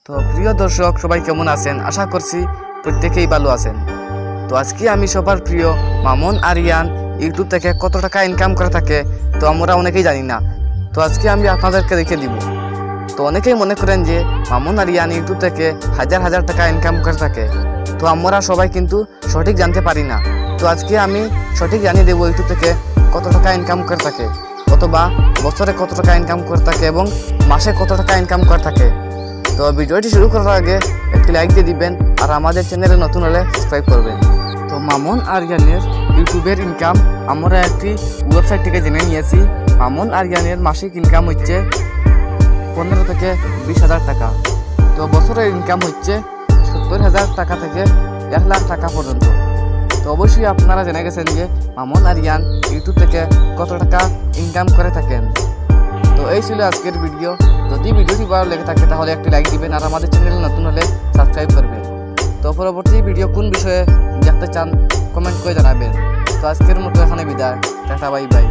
তো প্রিয় দর্শক সবাই কেমন আছেন? আশা করছি প্রত্যেকেই ভালো আছেন। তো আজকে আমি সবার প্রিয় মামুন আরিয়ান ইউটিউব থেকে কত টাকা ইনকাম করে থাকে তো আমরা অনেকেই জানি না। তো আজকে আমি আপনাদেরকে দেখে দিব। তো অনেকেই মনে করেন যে মামুন আরিয়ান ইউটিউব থেকে হাজার হাজার টাকা ইনকাম করে থাকে, তো আমরা সবাই কিন্তু সঠিক জানতে পারি না। তো আজকে আমি সঠিক জানিয়ে দেবো ইউটিউব থেকে কত টাকা ইনকাম করে থাকে, অথবা বছরে কত টাকা ইনকাম করে থাকে এবং মাসে কত টাকা ইনকাম করে থাকে। তো ভিডিওটি শুরু করার আগে একটি লাইক দিয়ে দিবেন আর আমাদের চ্যানেলে নতুন হলে সাবস্ক্রাইব করবেন। তো মামুন আরিয়ানের ইউটিউবের ইনকাম আমরা একটি ওয়েবসাইট থেকে জেনে নিয়েছি। মামুন আরিয়ানের মাসিক ইনকাম হচ্ছে 15 থেকে 20,000 টাকা। তো বছরের ইনকাম হচ্ছে 70,000 টাকা থেকে 1 লাখ টাকা পর্যন্ত। তো অবশ্যই আপনারা জেনে গেছেন যে মামুন আরিয়ান ইউটিউব থেকে কত টাকা ইনকাম করে থাকেন। তো এই ছিল আজকের ভিডিও। যদি ভিডিওটি ভালো লেগে থাকে তাহলে একটি লাইক দিবেন আর আমাদের চ্যানেলে নতুন হলে সাবস্ক্রাইব করবেন। তো পরবর্তী ভিডিও কোন বিষয়ে দেখতে চান কমেন্ট করে জানাবেন। তো আজকের মতো এখানে বিদায়, টাটা বাই বাই।